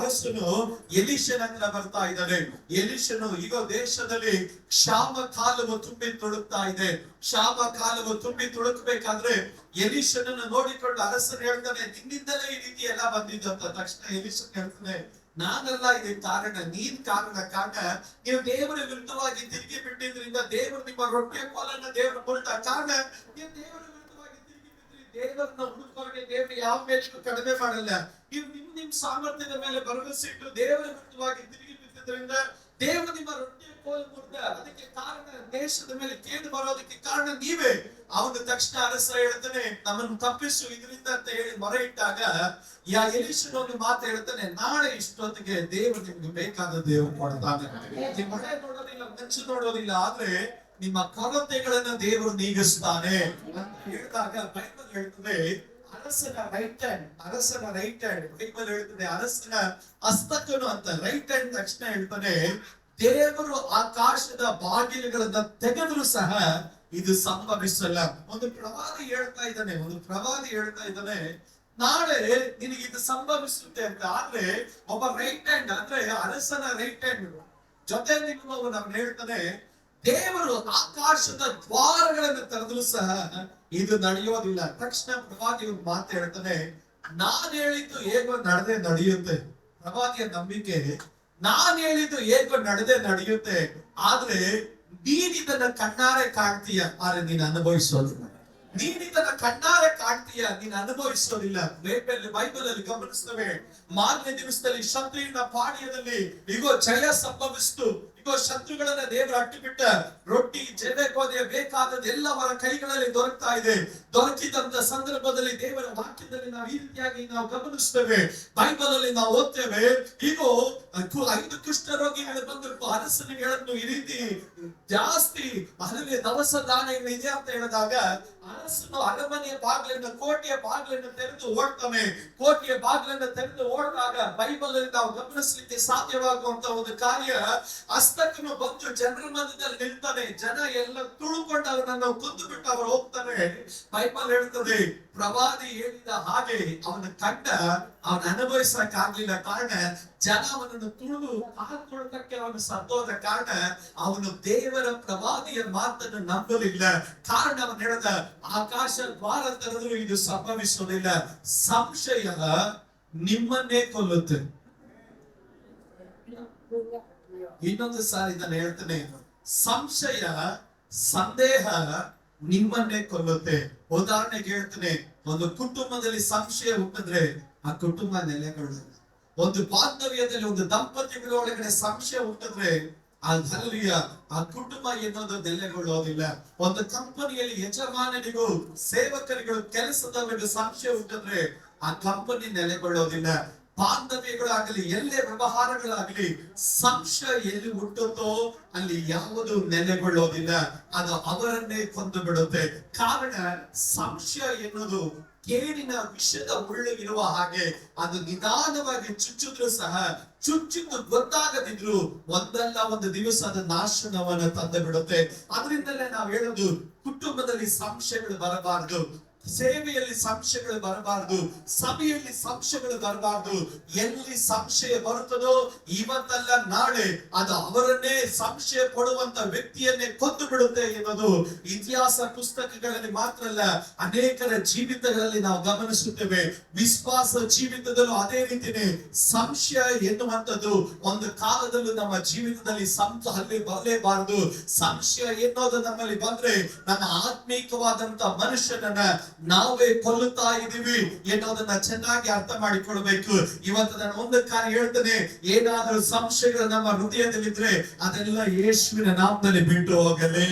ಅರಸನು ಎಲೀಷನ ಹತ್ರ ಬರ್ತಾ ಇದ್ದಾನೆ. ಎಲೀಷನು ಈಗ ದೇಶದಲ್ಲಿ ಕ್ಷಾಮ ಕಾಲವು ತುಂಬಿ ತುಳುಕ್ತಾ ಇದೆ. ಕ್ಷಾಮ ಕಾಲವು ತುಂಬಿ ತುಳುಕ್ಬೇಕಾದ್ರೆ ಎಲೀಷನನ್ನು ನೋಡಿಕೊಂಡು ಅರಸನು ಹೇಳ್ತಾನೆ, ನಿನ್ನಿಂದಲೇ ಈ ರೀತಿ ಎಲ್ಲ ಬಂದಿದ್ದಂತ. ತಕ್ಷಣ ಎಲೀಷನ್ ಹೇಳ್ತಾನೆ, ನಾನಲ್ಲ ಇದಕ್ಕೆ ಕಾರಣ, ನೀನ್ ಕಾರಣ. ನೀವು ದೇವರ ವಿರುದ್ಧವಾಗಿ ತಿರುಗಿ ಬಿಟ್ಟಿದ್ರಿಂದ ದೇವರು ನಿಮ್ಮ ರೊಟ್ಟಿಯ ಕೋಲನ್ನ ದೇವರು ಕೊಟ್ಟ ಕಾರಣ. ನೀವು ದೇವರ ವಿರುದ್ಧವಾಗಿ ತಿರುಗಿ ಬಿಟ್ರಿ, ದೇವರನ್ನ ಹುಡುಕೋರಿಗೆ ದೇವರು ಯಾವ ಮೇಲೂ ಕಡಿಮೆ ಮಾಡಲ್ಲ. ನೀವು ನಿಮ್ ಸಾಮರ್ಥ್ಯದ ಮೇಲೆ ಭರವಸೆ ಇಟ್ಟು ದೇವರ ವಿರುದ್ಧವಾಗಿ ತಿರುಗಿ ಬಿಟ್ಟಿದ್ರಿಂದ ದೇವರು ನಿಮ್ಮ ರೊಟ್ಟಿಯ ಕೋಲು ಮುರಿದ. ಅದಕ್ಕೆ ಕಾರಣ ದೇಶದ ಮೇಲೆ ಕೇಡು ಬರೋದಕ್ಕೆ ಕಾರಣ ನೀವೇ. ಅವನು ತಕ್ಷಣ ಅರಸ ಹೇಳ್ತಾನೆ, ನಮ್ಮನ್ನು ತಪ್ಪಿಸು ಇದರಿಂದ ಅಂತ ಹೇಳಿ ಮೊರೆ ಇಟ್ಟಾಗ ಎಲೀಷನು ಒಂದು ಮಾತು ಹೇಳ್ತಾನೆ, ನಾಳೆ ಇಷ್ಟೊತ್ತಿಗೆ ದೇವರು ನಿಮ್ಗೆ ಬೇಕಾದ ದೇವರು ಕೊಡ್ತಾನೆ. ನೀವು ಮಳೆ ನೋಡೋದಿಲ್ಲ, ಮಂಚು ನೋಡೋದಿಲ್ಲ, ಆದ್ರೆ ನಿಮ್ಮ ಕೊರತೆಗಳನ್ನ ದೇವರು ನೀಗಿಸ್ತಾನೆ ಅಂತ ಹೇಳಿದಾಗ ಬೈಬಲ್ ಹೇಳ್ತದೆ, ಅರಸನ ರೈಟ್ ಹ್ಯಾಂಡ್ ಬೈಬಲ್ ಹೇಳ್ತದೆ ಅರಸನ ಹಸ್ತಕನು ಅಂತ. ರೈಟ್ ಹ್ಯಾಂಡ್ ತಕ್ಷಣ ಹೇಳ್ತಾನೆ, ದೇವರು ಆಕಾಶದ ಬಾಗಿಲುಗಳನ್ನ ತೆಗೆದ್ರು ಸಹ ಇದು ಸಂಭವಿಸಲ್ಲ. ಒಂದು ಪ್ರವಾದಿ ಹೇಳ್ತಾ ಇದ್ದಾನೆ, ನಾಳೆ ನಿನಗೆ ಇದು ಸಂಭವಿಸುತ್ತೆ ಅಂತ. ಆದ್ರೆ ಒಬ್ಬ ರೈಟ್ ಹ್ಯಾಂಡ್ ಅಂದ್ರೆ ಅರಸನ ರೈಟ್ ಹ್ಯಾಂಡ್ ಜೊತೆ ನಿಲ್ಲುವವನು ನಮ್ಗೆ ಹೇಳ್ತಾನೆ, ದೇವರು ಆಕಾಶದ ದ್ವಾರಗಳನ್ನು ತೆರೆದ್ರು ಸಹ ಇದು ನಡೆಯೋದಿಲ್ಲ. ತಕ್ಷಣ ಪ್ರವಾದಿ ಒಂದು ಮಾತು ಹೇಳ್ತಾನೆ, ನಾನ್ ಹೇಳಿದ್ದು ಹೇಗೋ ನಡೆಯುತ್ತೆ. ಪ್ರವಾದಿಯ ನಂಬಿಕೆ, ನಾನ್ ಹೇಳಿದ್ದು ಹೇಗೋ ನಡೆಯುತ್ತೆ, ಆದ್ರೆ ನೀನ್ ಇದನ್ನ ಕಣ್ಣಾರೆ ಕಾಣ್ತೀಯ, ಆದ್ರೆ ನೀನ್ ಅನುಭವಿಸೋದಿಲ್ಲ. ನೀನ್ ಅನುಭವಿಸೋದಿಲ್ಲ. ಬೈಬಲ್ ಅಲ್ಲಿ ಗಮನಿಸ್ತೇವೆ, ಮಾರನೇ ದಿವಸದಲ್ಲಿ ಶತ್ರುವಿನ ಪಾಳ್ಯದಲ್ಲಿ ಇಗೋ ಜಯ ಸಂಭವಿಸಿತು. ಇಗೋ ಶತ್ರುಗಳನ್ನ ದೇವರು ಅಟ್ಟಿಬಿಟ್ಟ. ರೊಟ್ಟಿ, ಜವೆ, ಗೋಧಿ ಬೇಕಾದದ್ದು ಎಲ್ಲ ಅವರ ಕೈಗಳಲ್ಲಿ ದೊರಕ್ತಾ ಇದೆ. ದೊರಕಿದಂತ ಸಂದರ್ಭದಲ್ಲಿ ದೇವರ ವಾಕ್ಯದಲ್ಲಿ ನಾವು ಈ ರೀತಿಯಾಗಿ ನಾವು ಗಮನಿಸ್ತೇವೆ. ಬೈಬಲ್ ಅಲ್ಲಿ ನಾವು ಓದ್ತೇವೆ, ಇಗೋ 5 ಕುಷ್ಠರೋಗಿಗಳು ಬಂದ್ರು. ಅರಸನಿಗೆ ಹೇಳನ್ನು ಈ ರೀತಿ ಜಾಸ್ತಿ ದವಸ ಧಾನ್ಯಗಳು ಇದೆ ಅಂತ ಹೇಳಿದಾಗ ಅರಸನು ಅರಮನೆಯ ಬಾಗಿಲನ್ನು, ಕೋಟೆಯ ಬಾಗಿಲನ್ನು ತೆರೆದು ಓಡ್ತಾನೆ. ಕೋಟೆಯ ಬಾಗಿಲನ್ನು ತೆರೆದು ಓಡಿದಾಗ ಬೈಬಲ್ ಅಲ್ಲಿ ನಾವು ಗಮನಿಸಲಿಕ್ಕೆ ಸಾಧ್ಯವಾಗುವಂತ ಒಂದು ಕಾರ್ಯ, ಹಸ್ತಕನು ಬಂದು ಜನರ ಮಧ್ಯದಲ್ಲಿ ನಿಲ್ತಾನೆ. ಜನ ಎಲ್ಲ ತುಳುಕೊಂಡು ಅವನನ್ನು ಕೊಂದು ಬಿಟ್ಟು ಅವರು ಹೋಗ್ತಾರೆ. ಬೈಬಲ್ ಹೇಳ್ತದೆ, ಪ್ರವಾದಿ ಹೇಳಿದ ಹಾಗೆ ಅವನ ಕಂಡ ಅವನ ಅನುಭವಿಸಕ್ಕಾಗ್ಲಿಲ್ಲ. ಕಾರಣ ಜನ ಅವನನ್ನು ತುಳಿದು ಹಾಕೊಳ್ತಕ್ಕೆ ಅವನು ಸತ್ತೋದ ಕಾರಣ ಅವನು ದೇವರ ಪ್ರವಾದಿಯ ಮಾತನ್ನು ನಂಬಲಿಲ್ಲ. ಕಾರಣ ಅವನು ಹೇಳಿದ, ಆಕಾಶ ದ್ವಾರ ತೆರೆದ್ರು ಇದು ಸಂಭವಿಸುವುದಿಲ್ಲ. ಸಂಶಯ ನಿಮ್ಮನ್ನೇ ಕೊಲ್ಲುತ್ತೆ. ಇನ್ನೊಂದು ಸಾರಿ ಇದನ್ನ ಹೇಳ್ತೇನೆ, ಸಂಶಯ, ಸಂದೇಹ ನಿಮ್ಮನ್ನೇ ಕೊಲ್ಲುತ್ತೆ. ಉದಾಹರಣೆಗೆ ಹೇಳ್ತೇನೆ, ಒಂದು ಕುಟುಂಬದಲ್ಲಿ ಸಂಶಯ ಹುಟ್ಟಿದ್ರೆ ಆ ಕುಟುಂಬ ನೆಲೆಗೊಳ್ಳುತ್ತೆ. ಒಂದು ಬಾಂಧವ್ಯದಲ್ಲಿ, ಒಂದು ದಂಪತಿಗಳ ಒಳಗಡೆ ಸಂಶಯ ಹುಟ್ಟಿದ್ರೆ ಅಲ್ಲಿಯ ಆ ಕುಟುಂಬ ಎನ್ನುವುದು ನೆಲೆಗೊಳ್ಳೋದಿಲ್ಲ. ಒಂದು ಕಂಪನಿಯಲ್ಲಿ ಯಜಮಾನನಿಗೂ ಸೇವಕರಿಗೂ ಕೆಲಸದವರಿಗೂ ಸಂಶಯ ಹುಟ್ಟಿದ್ರೆ ಆ ಕಂಪನಿ ನೆಲೆಗೊಳ್ಳೋದಿಲ್ಲ. ಬಾಂಧವ್ಯಗಳಾಗಲಿ, ಎಲ್ಲೇ ವ್ಯವಹಾರಗಳಾಗಲಿ ಸಂಶಯ ಎಲ್ಲಿ ಹುಟ್ಟುತ್ತೋ ಅಲ್ಲಿ ಯಾವುದು ನೆಲೆಗೊಳ್ಳೋದಿಲ್ಲ. ಅದು ಅವರನ್ನೇ ಕೊಂದು ಬಿಡುತ್ತೆ. ಕಾರಣ ಸಂಶಯ ಎನ್ನುವುದು ಕೇಡಿನ ವಿಷದ ಮುಳ್ಳು ಇರುವ ಹಾಗೆ, ಅದು ನಿಧಾನವಾಗಿ ಚುಚ್ಚಿದ್ರು ಸಹ ಚುಚ್ಚಿದ್ದು ಗೊತ್ತಾಗದಿದ್ರು ಒಂದಲ್ಲ ಒಂದು ದಿವಸ ಅದು ನಾಶನವನ್ನು ತಂದು ಬಿಡುತ್ತೆ. ಅದರಿಂದಲೇ ನಾವು ಹೇಳೋದು, ಕುಟುಂಬದಲ್ಲಿ ಸಂಶಯಗಳು ಬರಬಾರದು, ಸೇವೆಯಲ್ಲಿ ಸಂಶಯಗಳು ಬರಬಾರದು, ಸಭೆಯಲ್ಲಿ ಸಂಶಯಗಳು ಬರಬಾರದು. ಎಲ್ಲಿ ಸಂಶಯ ಬರುತ್ತದೋ ಇವತ್ತಲ್ಲ ನಾಳೆ ಅದು ಅವರನ್ನೇ ಸಂಶಯ ಪಡುವಂತ ವ್ಯಕ್ತಿಯನ್ನೇ ಕೊಂದು ಬಿಡುತ್ತೆ ಎನ್ನುವುದು ಇತಿಹಾಸ ಪುಸ್ತಕಗಳಲ್ಲಿ ಮಾತ್ರ ಅಲ್ಲ, ಅನೇಕರ ಜೀವಿತಗಳಲ್ಲಿ ನಾವು ಗಮನಿಸುತ್ತೇವೆ. ವಿಶ್ವಾಸ ಜೀವಿತದಲ್ಲೂ ಅದೇ ರೀತಿನೇ ಸಂಶಯ ಎನ್ನುವಂಥದ್ದು ಒಂದು ಕಾಲದಲ್ಲೂ ನಮ್ಮ ಜೀವಿತದಲ್ಲಿ ಅಲ್ಲಿ ಬರಲೇಬಾರದು. ಸಂಶಯ ಎನ್ನುವುದು ನಮ್ಮಲ್ಲಿ ಬಂದ್ರೆ ನಮ್ಮ ಆತ್ಮೀಕವಾದಂತ ಮನುಷ್ಯನನ್ನ ನಾವೇ ಕೊಲ್ಲುತ್ತಾ ಇದೀವಿ ಎನ್ನುವುದನ್ನ ಚೆನ್ನಾಗಿ ಅರ್ಥ ಮಾಡಿಕೊಳ್ಬೇಕು. ಇವತ್ತು ನಾನು ಒಂದು ಕಾರ್ಯ ಹೇಳ್ತೇನೆ, ಏನಾದರೂ ಸಂಶಯಗಳು ನಮ್ಮ ಹೃದಯದಲ್ಲಿದ್ರೆ ಅದೆಲ್ಲ ಯೇಸುವಿನ ನಾಮದಲ್ಲಿ ಬಿಟ್ಟು ಹೋಗಲೇ.